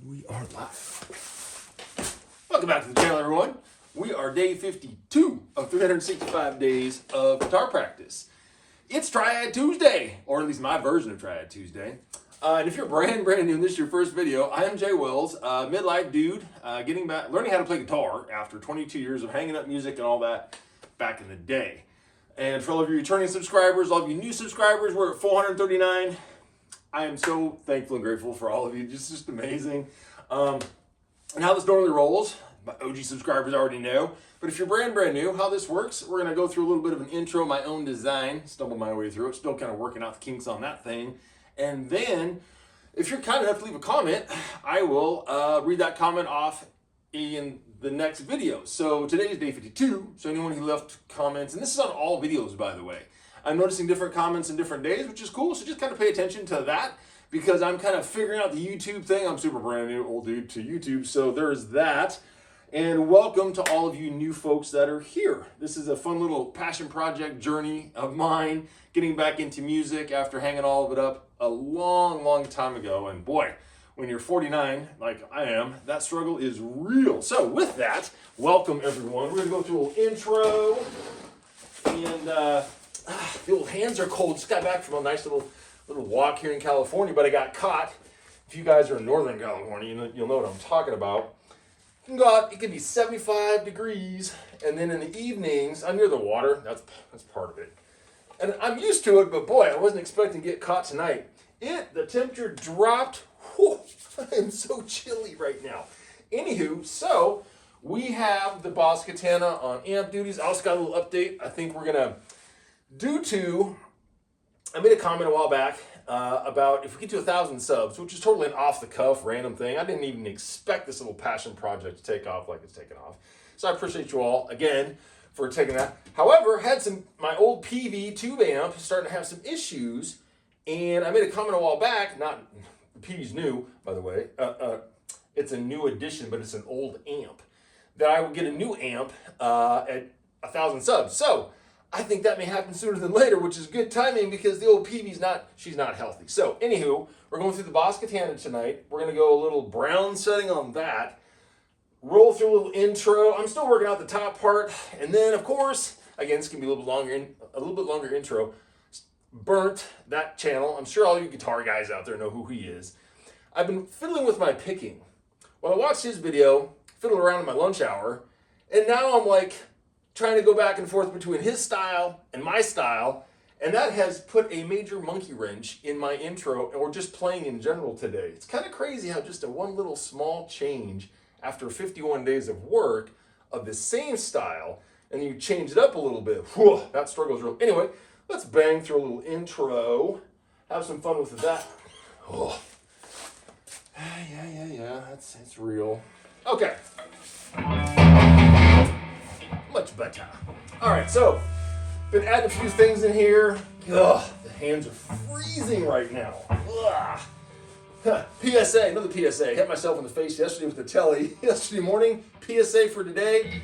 We are live. Welcome back to the channel, everyone. We are day 52 of 365 days of guitar practice. It's Triad Tuesday, or at least my version of Triad Tuesday. And if you're brand new and this is your first video, I am Jay Wells, midlife dude, learning how to play guitar after 22 years of hanging up music and all that back in the day. And for all of you returning subscribers, all of you new subscribers, we're at 439. I am so thankful and grateful for all of you. Just amazing. And how this normally rolls, my OG subscribers already know. But if you're brand new, how this works, we're going to go through a little bit of an intro, my own design, stumble my way through it, still kind of working out the kinks on that thing. And then, if you're kind enough to leave a comment, I will read that comment off in the next video. So today is day 52, so anyone who left comments, and this is on all videos, by the way. I'm noticing different comments in different days, which is cool, so just kind of pay attention to that, because I'm kind of figuring out the YouTube thing. I'm super brand new, old dude, to YouTube, so there's that. And welcome to all of you new folks that are here. This is a fun little passion project journey of mine, getting back into music after hanging all of it up a long time ago. And boy, when you're 49, like I am, that struggle is real. So with that, welcome everyone. We're gonna go through a little intro, and the old hands are cold. Just got back from a nice little walk here in California, but I got caught. If you guys are in Northern California, you'll know what I'm talking about. You can go out, it can be 75 degrees, and then in the evenings, I'm near the water, that's part of it. And I'm used to it, but boy, I wasn't expecting to get caught tonight. The temperature dropped. Whew, I'm so chilly right now. Anywho, so we have the Boss Katana on amp duties. I also got a little update. I think we're gonna, I made a comment a while back about if we get to 1,000 subs, which is totally an off-the-cuff, random thing. I didn't even expect this little passion project to take off like it's taken off. So I appreciate you all, again, for taking that. However, had my old PV tube amp starting to have some issues, and I made a comment a while back, the PV's new, by the way. It's a new addition, but it's an old amp, that I would get a new amp at 1,000 subs. So I think that may happen sooner than later, which is good timing because the old PV's she's not healthy. So anywho, we're going through the Boss Katana tonight. We're gonna go a little brown setting on that, roll through a little intro. I'm still working out the top part. And then of course, again, this can be a little bit longer intro. Burnt, that channel. I'm sure all you guitar guys out there know who he is. I've been fiddling with my picking. Well, I watched his video, fiddled around in my lunch hour, and now I'm like, trying to go back and forth between his style and my style, and that has put a major monkey wrench in my intro, or just playing in general today. It's kind of crazy how just one little small change after 51 days of work of the same style, and you change it up a little bit, whew, that struggle's real. Anyway, let's bang through a little intro, have some fun with that. Oh. Yeah, it's real. Okay. Much better. All right, so been adding a few things in here. Ugh, the hands are freezing right now. Ugh. PSA, another PSA. Hit myself in the face yesterday with the Tele yesterday morning. PSA for today.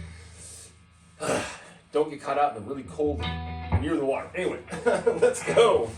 Don't get caught out in the really cold near the water. Anyway, let's go.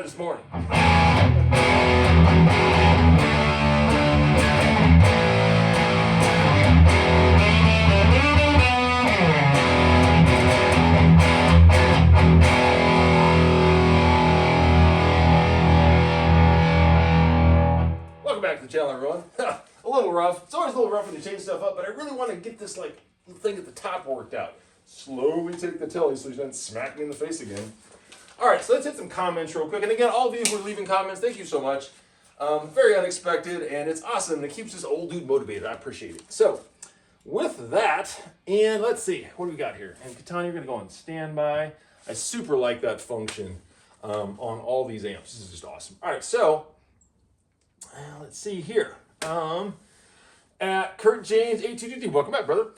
This morning. Welcome back to the channel, everyone. A little rough. It's always a little rough when you change stuff up, but I really want to get this thing at the top worked out. slowly take the telly so he doesn't smack me in the face again. All right, so let's hit some comments real quick. And again, all of you who are leaving comments, thank you so much. Very unexpected, and it's awesome. It keeps this old dude motivated. I appreciate it. So, with that, and let's see, what do we got here? And Katana, you're going to go on standby. I super like that function on all these amps. This is just awesome. All right, so let's see here. At Kurt James 8222, welcome back, brother.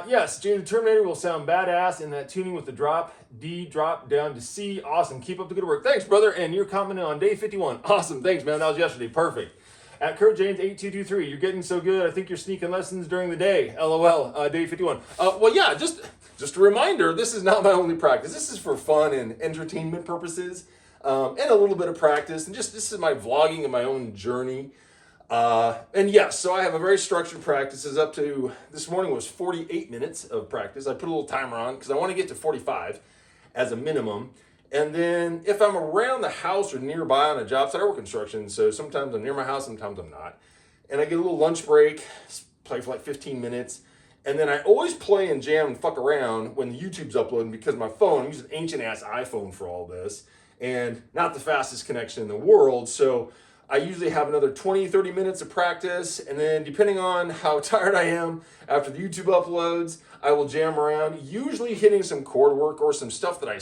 Yes, James the Terminator will sound badass in that tuning with the drop D drop down to C. Awesome. Keep up the good work. Thanks, brother. And you're commenting on day 51. Awesome. Thanks, man. That was yesterday. Perfect. At Kurt James 8223, you're getting so good. I think you're sneaking lessons during the day. LOL. Day 51. Well, yeah. Just a reminder. This is not my only practice. This is for fun and entertainment purposes, and a little bit of practice. And just this is my vlogging of my own journey. And yes, so I have a very structured practice. Is up to, this morning was 48 minutes of practice. I put a little timer on because I want to get to 45 as a minimum. And then if I'm around the house or nearby on a job site, I work construction, so sometimes I'm near my house, sometimes I'm not. And I get a little lunch break, play for like 15 minutes. And then I always play and jam and fuck around when the YouTube's uploading because my phone, I use an ancient ass iPhone for all this and not the fastest connection in the world. So I usually have another 20, 30 minutes of practice, and then depending on how tired I am after the YouTube uploads, I will jam around, usually hitting some chord work or some stuff that I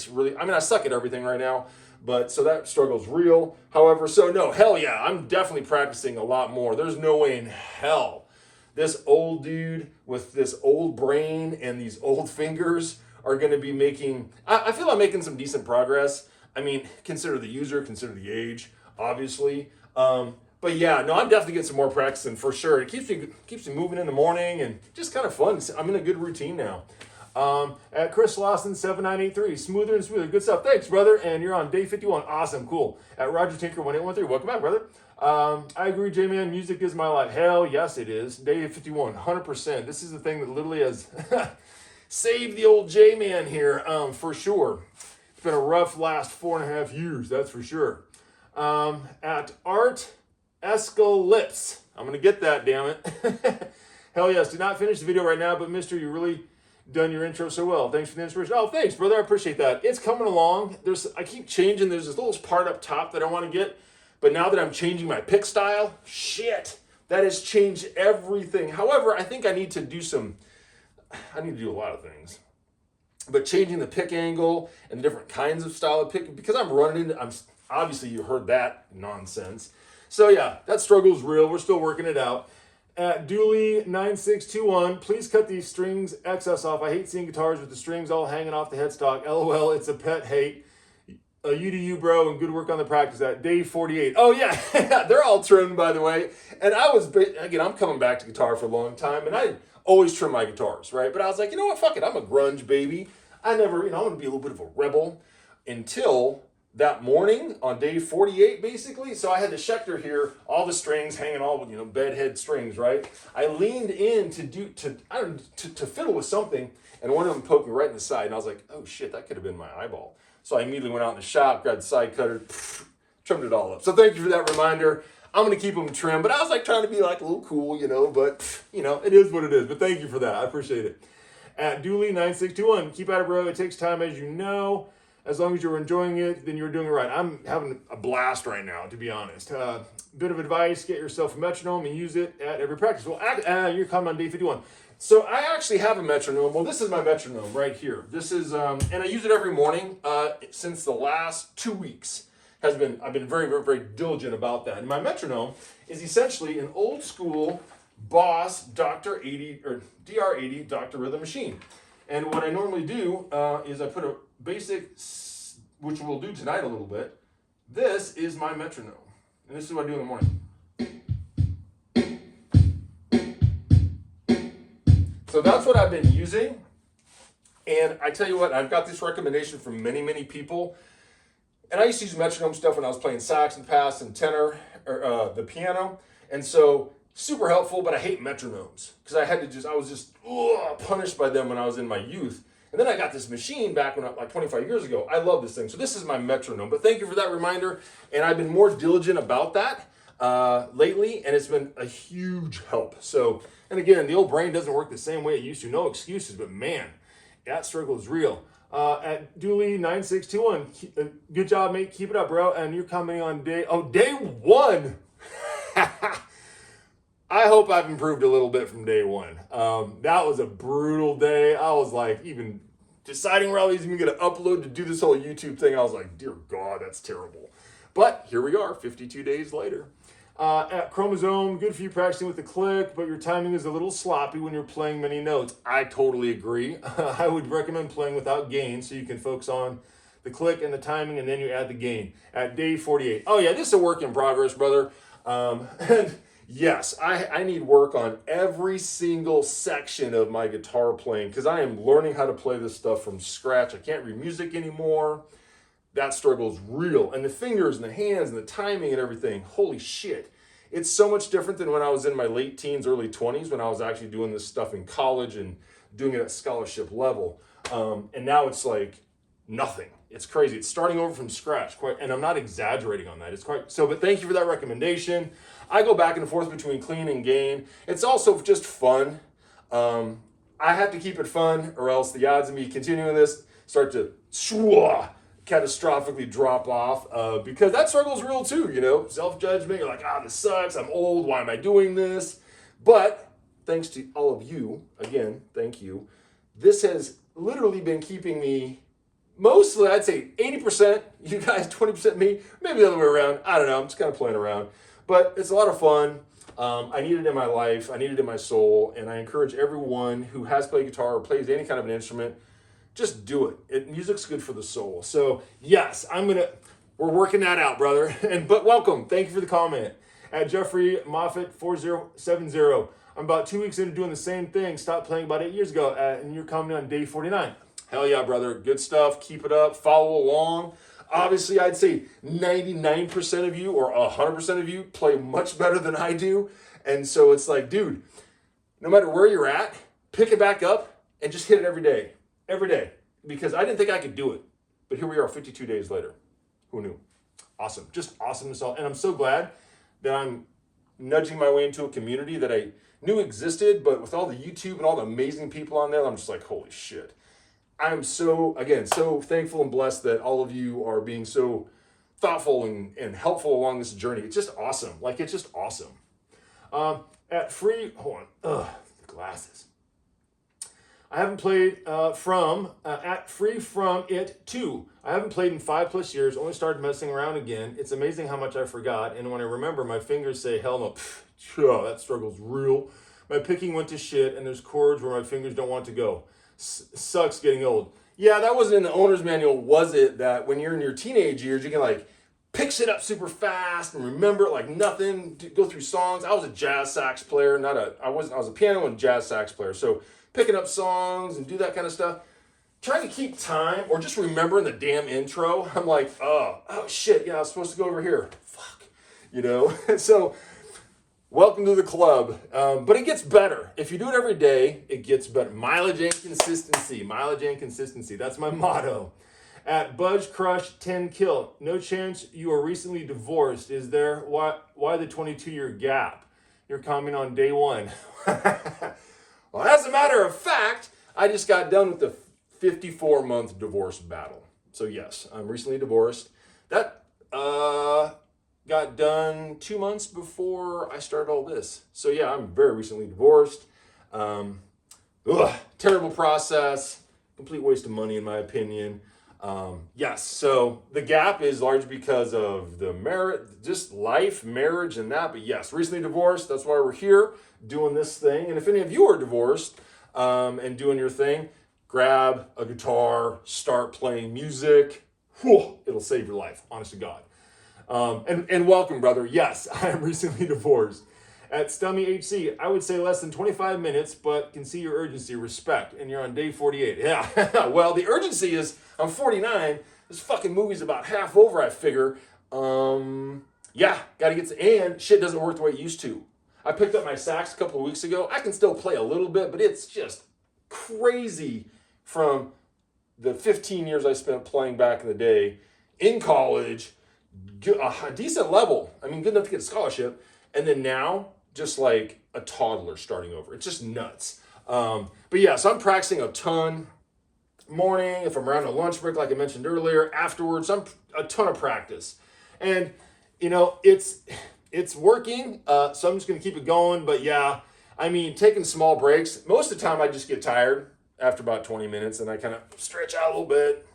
suck at everything right now, but so that struggle's real. However, so no, hell yeah, I'm definitely practicing a lot more. There's no way in hell this old dude with this old brain and these old fingers are going to be making, I feel I'm making some decent progress. I mean, consider the user, consider the age, obviously. But yeah, no, I'm definitely getting some more practicing for sure. It keeps me moving in the morning and just kind of fun. I'm in a good routine now. At Chris Lawson 7983, smoother and smoother, good stuff. Thanks, brother. And you're on day 51. Awesome, cool. At Roger Tinker 1813, welcome back, brother. I agree, J-Man. Music is my life. Hell yes, it is. Day 51, 100%. This is the thing that literally has saved the old J-Man here, for sure. It's been a rough last 4.5 years, that's for sure. At Art Escalips. I'm going to get that, damn it. Hell yes. Do not finish the video right now, but mister, you really done your intro so well. Thanks for the inspiration. Oh, thanks, brother. I appreciate that. It's coming along. I keep changing. There's this little part up top that I want to get, but now that I'm changing my pick style, shit, that has changed everything. However, I think I need to do a lot of things. But changing the pick angle and the different kinds of style of pick, because obviously you heard that nonsense. So yeah, that struggle is real. We're still working it out. At Dooley9621, please cut these strings excess off. I hate seeing guitars with the strings all hanging off the headstock. LOL, it's a pet hate. You to you, bro, and good work on the practice at day 48. Oh yeah, they're all trimmed, by the way. And I'm coming back to guitar for a long time, and I always trim my guitars, right? But I was like, you know what, fuck it, I'm a grunge baby. I'm gonna be a little bit of a rebel until that morning on day 48, basically. So I had the Schecter here, all the strings hanging all with, bedhead strings, right? I leaned in to fiddle with something, and one of them poked me right in the side, and I was like, oh shit, that could have been my eyeball. So I immediately went out in the shop, grabbed the side cutter, trimmed it all up. So thank you for that reminder. I'm going to keep them trimmed, but I was like trying to be like a little cool, but it is what it is. But thank you for that. I appreciate it. At Dooley9621, keep at it, bro. It takes time, as you know. As long as you're enjoying it, then you're doing it right. I'm having a blast right now, to be honest. Bit of advice, get yourself a metronome and use it at every practice. Well, you're coming on day 51. So I actually have a metronome. Well, this is my metronome right here. This is, and I use it every morning since the last 2 weeks. I've been very, very, very diligent about that. And my metronome is essentially an old school Boss Dr. 80 or DR80 Dr. Rhythm machine. And what I normally do is I put a basic, which we'll do tonight a little bit. This is my metronome. And this is what I do in the morning. So that's what I've been using. And I tell you what, I've got this recommendation from many, many people. And I used to use metronome stuff when I was playing sax in the past and tenor, or the piano. And so super helpful, but I hate metronomes because I was just punished by them when I was in my youth. And then I got this machine back when like 25 years ago. I love this thing. So this is my metronome. But thank you for that reminder. And I've been more diligent about that lately, and it's been a huge help. So, and again, the old brain doesn't work the same way it used to. No excuses, but man, That struggle is real. At Dooley9621, good job, mate. Keep it up, bro. And you're coming on day one. I hope I've improved a little bit from day one. That was a brutal day. I was like, even deciding where I was even going to upload to do this whole YouTube thing, I was like, dear God, that's terrible. But here we are, 52 days later. At Chromosome, good for you practicing with the click, but your timing is a little sloppy when you're playing many notes. I totally agree. I would recommend playing without gain so you can focus on the click and the timing, and then you add the gain. At day 48. Oh yeah, this is a work in progress, brother. And yes, I need work on every single section of my guitar playing because I am learning how to play this stuff from scratch. I can't read music anymore. That struggle is real. And the fingers and the hands and the timing and everything, holy shit. It's so much different than when I was in my late teens, early 20s, when I was actually doing this stuff in college and doing it at scholarship level. And now it's like nothing. It's crazy. It's starting over from scratch. And I'm not exaggerating on that. It's quite so, but thank you for that recommendation. I go back and forth between clean and gain. It's also just fun. I have to keep it fun or else the odds of me continuing this start to catastrophically drop off because that struggle is real too, you know, self-judgment. You're like, this sucks. I'm old. Why am I doing this? But thanks to all of you, again, thank you. This has literally been keeping me mostly, I'd say 80%, you guys, 20% me, maybe the other way around. I don't know. I'm just kind of playing around, but it's a lot of fun. I need it in my life. I need it in my soul. And I encourage everyone who has played guitar or plays any kind of an instrument, just do it. Music's good for the soul. So yes, we're working that out, brother. But welcome. Thank you for the comment. At Jeffrey Moffat 4070, I'm about 2 weeks into doing the same thing. Stopped playing about 8 years ago, and you're coming on day 49. Hell yeah, brother. Good stuff. Keep it up. Follow along. Obviously, I'd say 99% of you or 100% of you play much better than I do. And so it's like, dude, no matter where you're at, pick it back up and just hit it every day. Every day. Because I didn't think I could do it. But here we are 52 days later. Who knew? Awesome. Just awesomeness all. And I'm so glad that I'm nudging my way into a community that I knew existed, but with all the YouTube and all the amazing people on there, I'm just like, holy shit. I'm so thankful and blessed that all of you are being so thoughtful and helpful along this journey. It's just awesome. Like, it's just awesome. At free, hold on, the glasses. I haven't played at free from it too. I haven't played in 5+ years, only started messing around again. It's amazing how much I forgot. And when I remember, my fingers say, hell no, that struggle's real. My picking went to shit and there's chords where my fingers don't want to go. Sucks getting old. Yeah, that wasn't in the owner's manual, was it? That when you're in your teenage years, you can like pick shit up super fast and remember it like nothing, go through songs. I was a jazz sax player, I was a piano and jazz sax player. So picking up songs and do that kind of stuff. Trying to keep time or just remembering the damn intro. I'm like, oh shit, yeah, I was supposed to go over here. Fuck, you know? So welcome to the club. But it gets better. If you do it every day, it gets better. Mileage and consistency. Mileage and consistency. That's my motto. At Budge Crush 10 Kill. No chance you are recently divorced. Is there? Why the 22-year gap? You're coming on day one. Well, as a matter of fact, I just got done with the 54-month divorce battle. So yes, I'm recently divorced. That got done 2 months before I started all this. So yeah, I'm very recently divorced. Terrible process. Complete waste of money in my opinion. Yes, so the gap is largely because of the just life, marriage, and that. But yes, recently divorced. That's why we're here doing this thing. And if any of you are divorced and doing your thing, grab a guitar, start playing music. Whew, it'll save your life, honest to God. And welcome, brother. Yes, I am recently divorced. At Stummy HC, I would say less than 25 minutes, but can see your urgency, respect, and you're on day 48. Yeah, well, the urgency is, I'm 49, this fucking movie's about half over, I figure. Yeah, gotta get to, and shit doesn't work the way it used to. I picked up my sax a couple of weeks ago. I can still play a little bit, but it's just crazy from the 15 years I spent playing back in the day, in college, a decent level. I mean, good enough to get a scholarship, and then now, just like a toddler starting over. It's just nuts. But yeah, so I'm practicing a ton. morning, if I'm around a lunch break, like I mentioned earlier, afterwards, I'm a ton of practice. And, you know, it's working, so I'm just going to keep it going. But yeah, I mean, taking small breaks, most of the time I just get tired after about 20 minutes and I kind of stretch out a little bit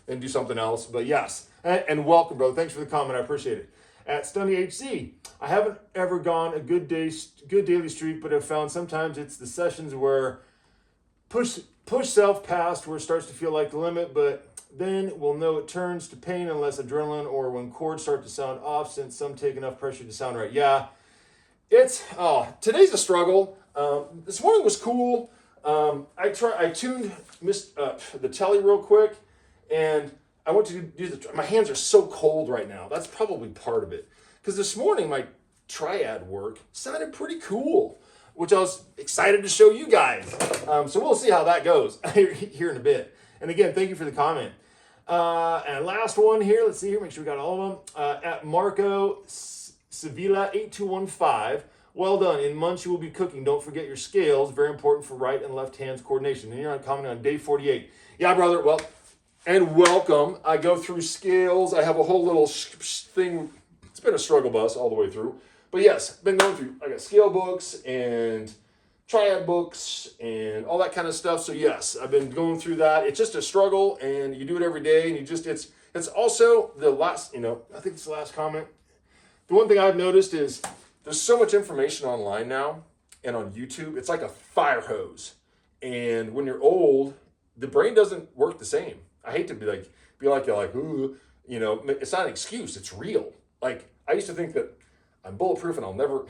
and do something else. But yes, and welcome, brother. Thanks for the comment. I appreciate it. At Stunny HC, I haven't ever gone a good daily streak, but I've found sometimes it's the sessions where push self past where it starts to feel like the limit, but then we'll know it turns to pain unless adrenaline or when chords start to sound off, since some take enough pressure to sound right. Yeah, today's a struggle. This morning was cool. I tuned the Tele real quick, and I went to do my hands are so cold right now. That's probably part of it. Because this morning my triad work sounded pretty cool, which I was excited to show you guys. So we'll see how that goes here in a bit. And again, thank you for the comment. And last one here, let's see here, make sure we got all of them. At Marco Sevilla 8215, well done. In months you will be cooking. Don't forget your scales. Very important for right and left hands coordination. And you're on commenting on day 48. Yeah, brother. Well, and welcome. I go through scales. I have a whole little thing. It's been a struggle bus all the way through. But yes, been going through. I got scale books and triad books and all that kind of stuff. So yes, I've been going through that. It's just a struggle, and you do it every day, and it's also the last, I think it's the last comment. The one thing I've noticed is there's so much information online now and on YouTube. It's like a fire hose. And when you're old, the brain doesn't work the same. I hate to be like ooh, it's not an excuse. It's real. Like, I used to think that I'm bulletproof and I'll never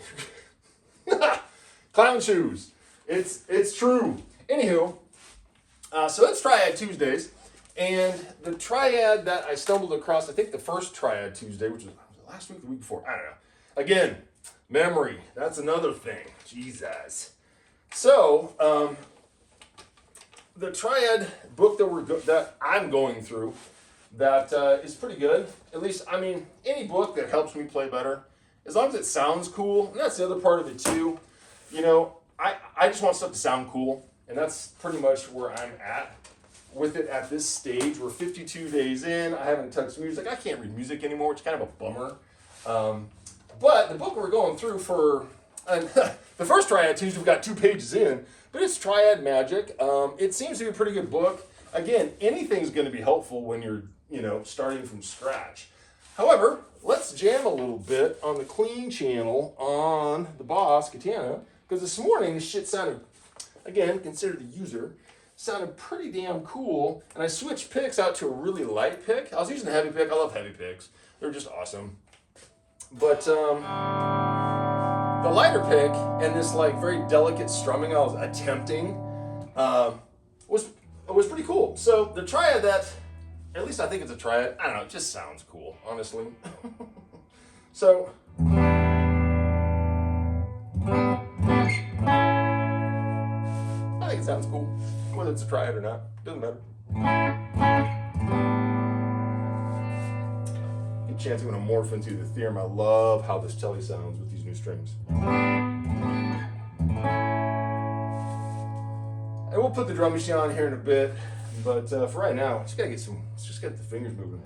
clown shoes. It's true. Anywho, so it's Triad Tuesdays, and the triad that I stumbled across, I think the first Triad Tuesday, which was last week, the week before, I don't know. Again, memory. That's another thing. Jesus. So, the triad book that I'm going through that is pretty good. At least, I mean, any book that helps me play better, as long as it sounds cool, and that's the other part of it too. I just want stuff to sound cool, and that's pretty much where I'm at with it at this stage. We're 52 days in. I haven't touched music. I can't read music anymore, which is kind of a bummer. But the book we're going through for the first Triad Tuesday, we've got 2 pages in, but it's Triad Magic. It seems to be a pretty good book. Again, anything's going to be helpful when you're, starting from scratch. However, let's jam a little bit on the clean channel on the Boss Katana, because this morning this shit sounded, again, consider the user, sounded pretty damn cool. And I switched picks out to a really light pick. I was using a heavy pick. I love heavy picks. They're just awesome. But the lighter pick and this like very delicate strumming I was attempting was pretty cool. So the triad that, at least I think it's a triad, I don't know, it just sounds cool, honestly. So I think it sounds cool, whether it's a triad or not, doesn't matter. Good chance I'm going to morph into the theorem. I love how this Tele sounds with these new strings. And we'll put the drum machine on here in a bit, but for right now, let's just get the fingers moving.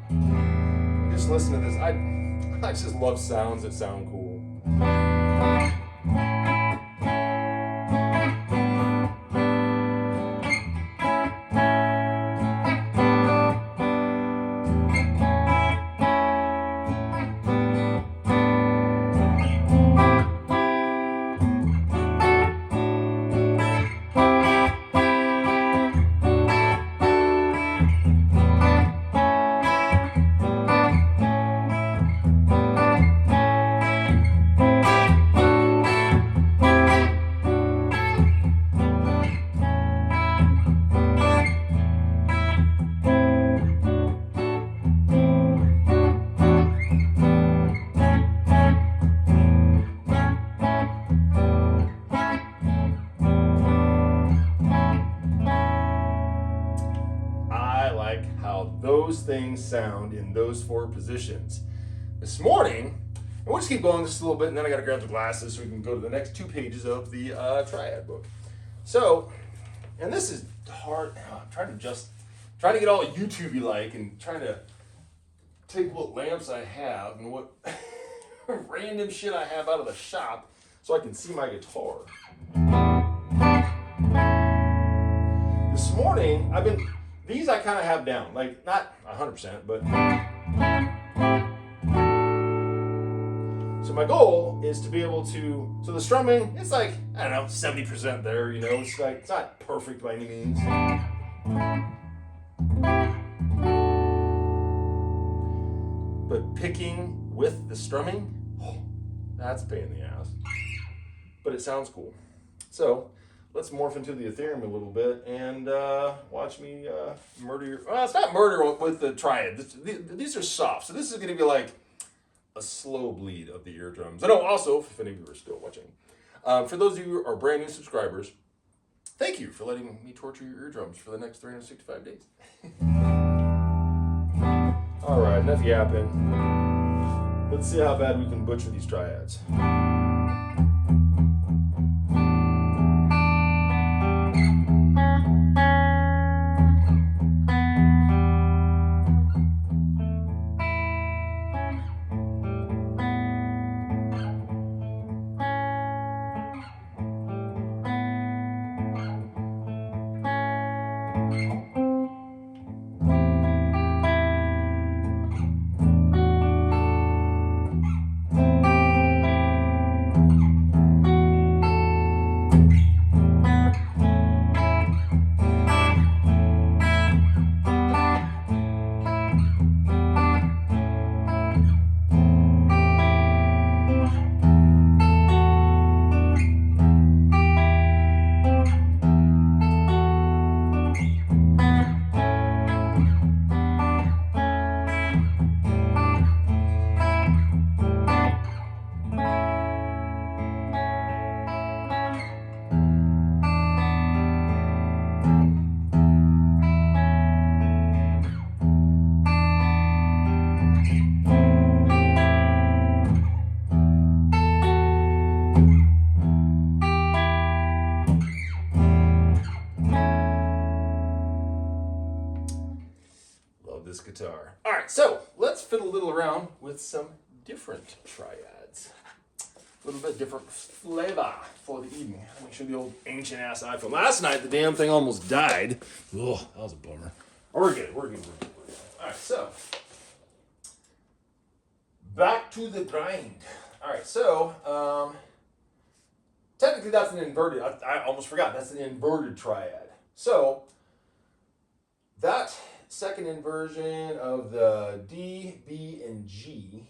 And just listen to this. I just love sounds that sound cool. Those things sound in those 4 positions. This morning, and we'll just keep going just a little bit, and then I got to grab the glasses so we can go to the next 2 pages of the Triad book. So, and this is hard. I'm trying to get all YouTube-y like, and trying to take what lamps I have and what random shit I have out of the shop so I can see my guitar. This morning, these I kind of have down, like not 100%, but. So my goal is to be able to, so the strumming, it's like, I don't know, 70% there, you know, it's not perfect by any means. But picking with the strumming, that's a pain in the ass. But it sounds cool. So let's morph into the Ethereum a little bit and watch me murder your, well, it's not murder with the Triad. These are soft, so this is going to be like a slow bleed of the eardrums. And also, if any of you are still watching, for those of you who are brand new subscribers, thank you for letting me torture your eardrums for the next 365 days. All right, enough yapping. Let's see how bad we can butcher these triads. This guitar. All right, so let's fiddle a little around with some different triads. A little bit different flavor for the evening. Make sure the old ancient ass iPhone. Last night the damn thing almost died. Ugh, that was a bummer. We're good. All right, so back to the grind. All right, so technically that's an inverted. I almost forgot. That's an inverted triad. So that second inversion of the D, B, and G.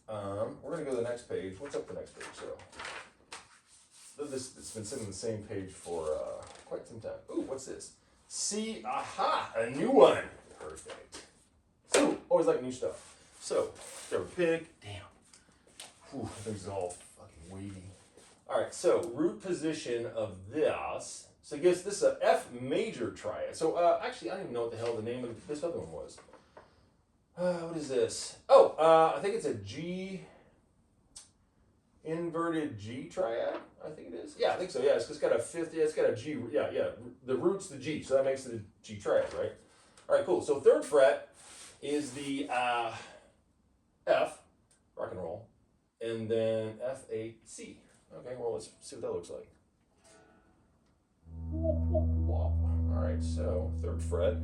We're going to go to the next page. What's up the next page? So it's been sitting on the same page for quite some time. Ooh, what's this? C, aha, a new one. Perfect. Ooh, always like new stuff. So, grab a pick. Damn. Whew, this is all fucking weighty. All right, so root position of this. So I guess this is a F major triad. So actually, I don't even know what the hell the name of this other one was. What is this? Oh, I think it's a G, inverted G triad. I think it is. Yeah, I think so. Yeah, it's got a fifth. Yeah, it's got a G. Yeah. The root's the G, so that makes it a G triad, right? All right, cool. So third fret is the F, rock and roll, and then F, A, C. Okay, well, let's see what that looks like. All right, so third fret,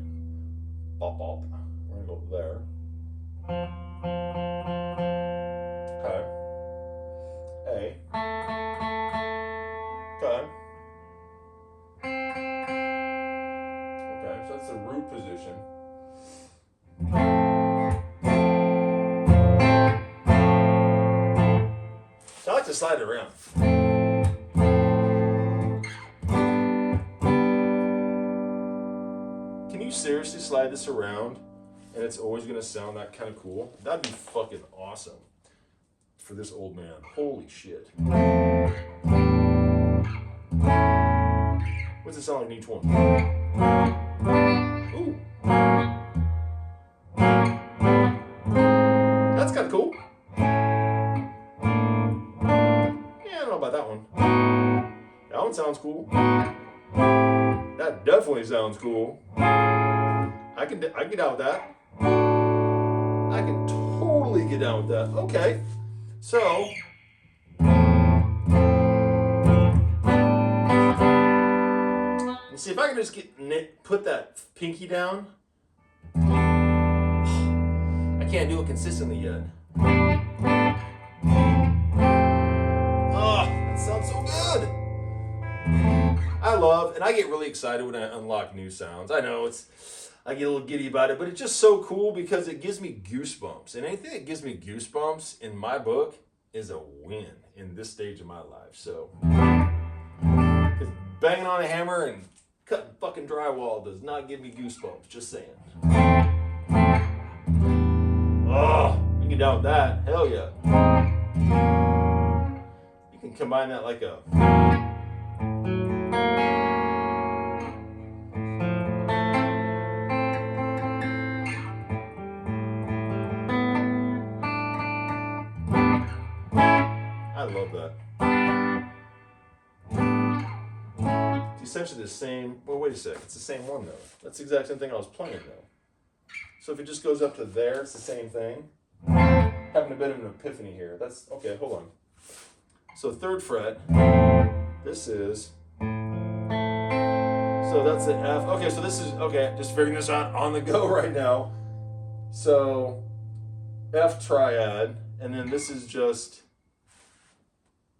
bop bop. We're gonna go there. Okay. A. Okay. Okay, so that's the root position. So I like to slide it around. Seriously slide this around and it's always going to sound that kind of cool? That'd be fucking awesome for this old man. Holy shit. What's it sound like in each one? Ooh. That's kind of cool. Yeah, I don't know about that one. That one sounds cool. That That definitely sounds cool. I can get down with that. I can totally get down with that. Okay, so let's see if I can just put that pinky down. I can't do it consistently yet. Oh, that sounds so good. I love, and I get really excited when I unlock new sounds. I know I get a little giddy about it, but it's just so cool because it gives me goosebumps. And anything that gives me goosebumps in my book is a win in this stage of my life. So, because banging on a hammer and cutting fucking drywall does not give me goosebumps, just saying. Oh, you can get down with that. Hell yeah. You can combine that like a... I love that. It's essentially the same. Well, wait a sec. It's the same one though. That's the exact same thing I was playing though. So if it just goes up to there, it's the same thing. Having a bit of an epiphany here. That's okay. Hold on. So 3rd fret. This is. So that's the F. Okay. So this is okay. Just figuring this out on the go right now. So F triad, and then this is just.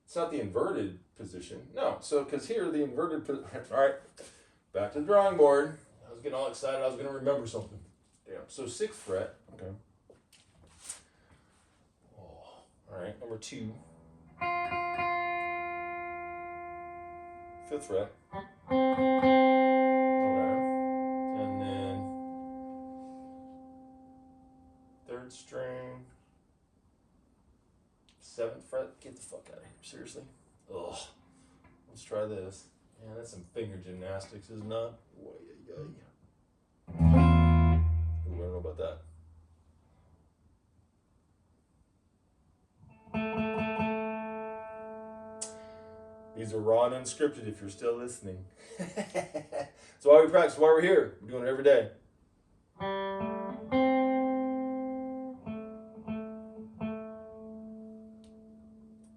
It's not the inverted position. No, so because here the inverted position. All right, back to the drawing board. I was getting all excited. I was going to remember something. Damn. So 6th fret. Okay. Oh, all right, number 2. 5th fret. Okay. And then 3rd string. 7th fret. Get the fuck out of here. Seriously? Ugh. Let's try this. Yeah, that's some finger gymnastics, is it not? Ooh, I don't know about that. These are raw and unscripted if you're still listening. That's why we practice, why we're here. We're doing it every day.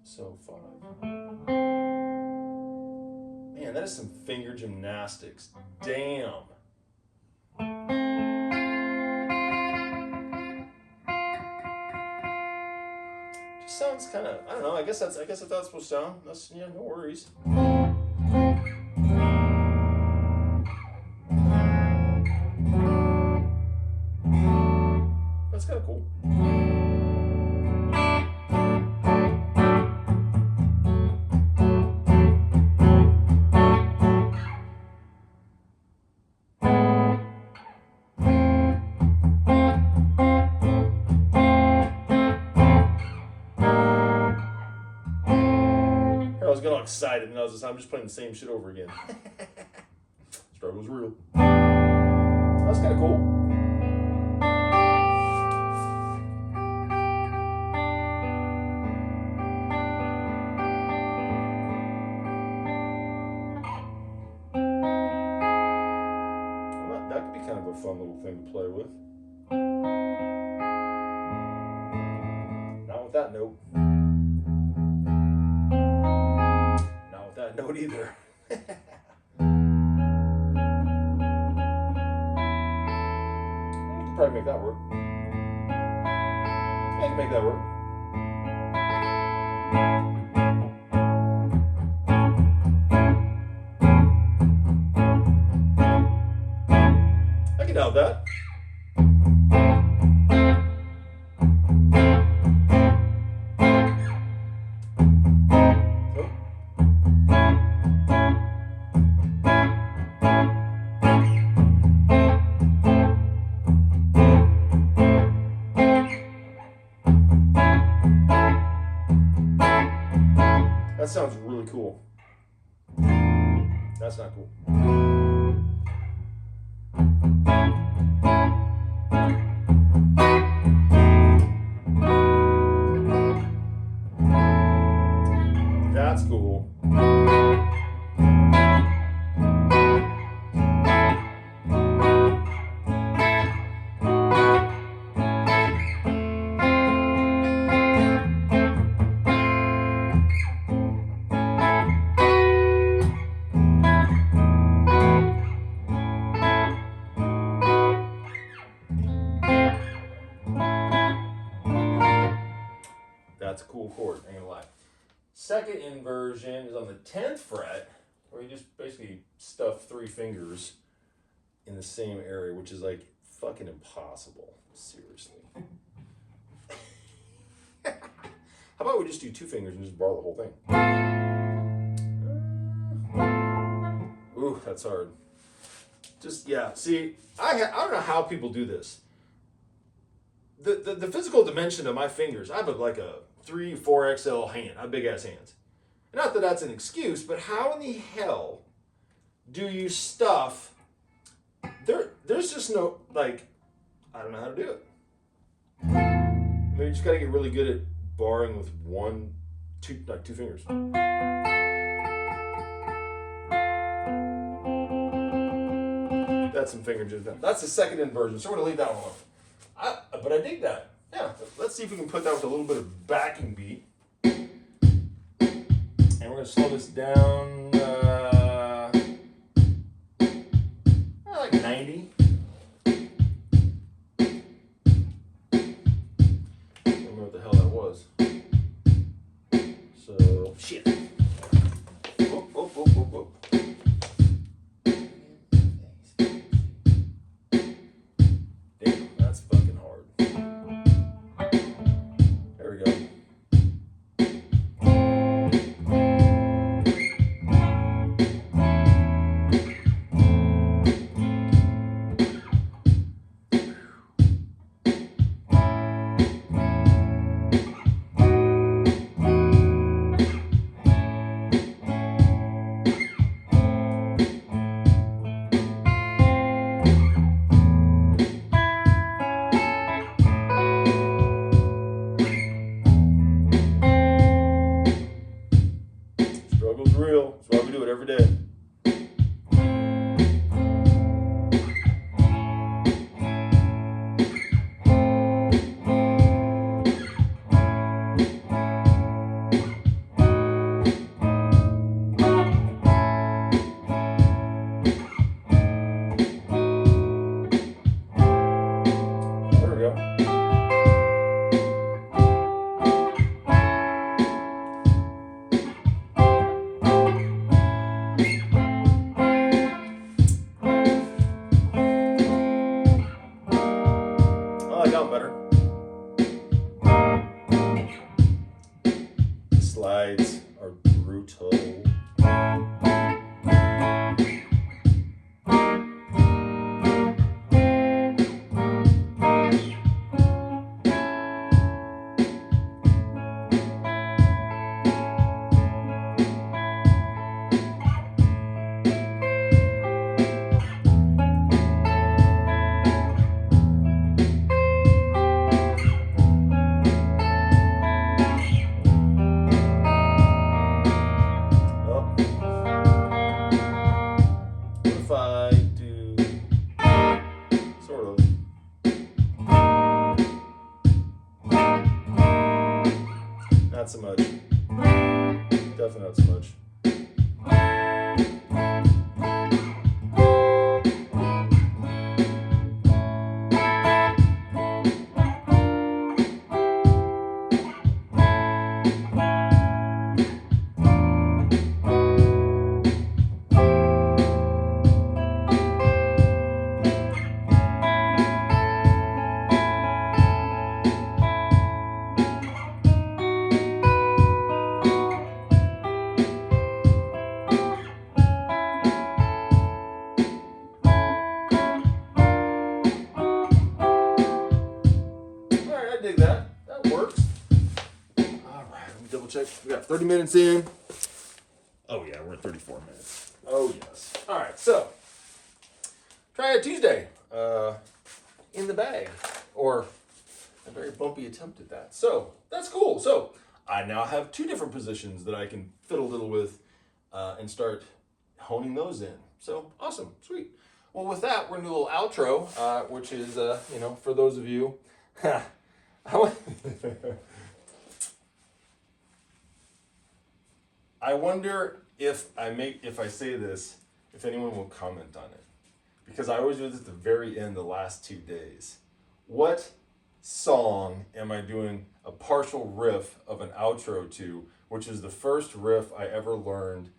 So 5. Man, that is some finger gymnastics. Damn. Just sounds kind of, I don't know, I guess that's how it's supposed to sound. That's, yeah, no worries. That's kind of cool. Excited, and I'm just playing the same shit over again. Struggle's real. That's kind of cool. Well, that could be kind of a fun little thing to play with. Not with that note. Note either. I can probably make that work. I can make that work. I can doubt that. That sounds really cool. That's not cool. That's cool. that's a cool chord, ain't gonna lie. Second inversion is on the 10th fret, where you just basically stuff 3 fingers in the same area, which is like fucking impossible. Seriously. How about we just do 2 fingers and just bar the whole thing? Ooh, that's hard. Just, yeah, see, I don't know how people do this. The physical dimension of my fingers, I have like a 3, 4XL hand. I have big ass hands. Not that that's an excuse, but how in the hell do you stuff? There's just no, like, I don't know how to do it. Maybe you just gotta get really good at barring with 2 fingers. That's some finger jigs. That's the second inversion, so we're gonna leave that one alone. But I dig that. Yeah, let's see if we can put that with a little bit of backing beat. And we're gonna slow this down like 90. I don't know what the hell that was. So, shit. Whoop, whoop, whoop, whoop, whoop. Damn, that's fucking hard. There we go. Struggle's real. That's why we do it every day. There we go. Oh, I got better. Slides are brutal. What if I do sort of? Not so much. Definitely not so much. Alright, I dig that. That works. Alright, let me double check. We got 30 minutes in. Oh yeah, we're at 34 minutes. Oh yes. Alright, so Triad Tuesday. In the bag. Or a very bumpy attempt at that. So that's cool. So I now have 2 different positions that I can fiddle diddle with and start honing those in. So awesome, sweet. Well, with that, we're gonna do a little outro, which is, for those of you, I wonder if I say this, if anyone will comment on it, because I always do this at the very end, the last 2 days. What song am I doing a partial riff of an outro to, which is the first riff I ever learned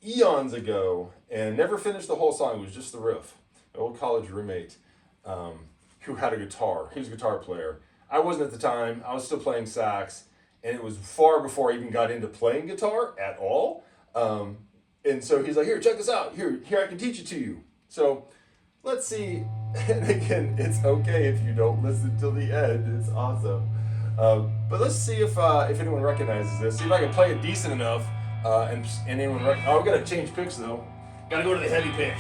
eons ago and never finished the whole song. It was just the riff. My old college roommate who had a guitar. He was a guitar player. I wasn't at the time. I was still playing sax, and it was far before I even got into playing guitar at all. And so he's like, here, check this out. Here, I can teach it to you. So let's see. And again, it's okay if you don't listen till the end. It's awesome. But let's see if anyone recognizes this. See if I can play it decent enough. And anyone oh, we gotta change picks though. Gotta go to the heavy pick.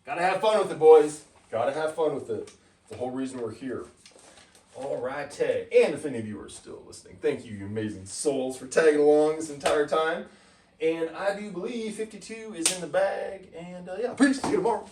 Gotta have fun with it, boys. Gotta have fun with it. It's the whole reason we're here. All right, and if any of you are still listening, thank you, you amazing souls, for tagging along this entire time. And I do believe 52 is in the bag. And yeah, peace. See you tomorrow.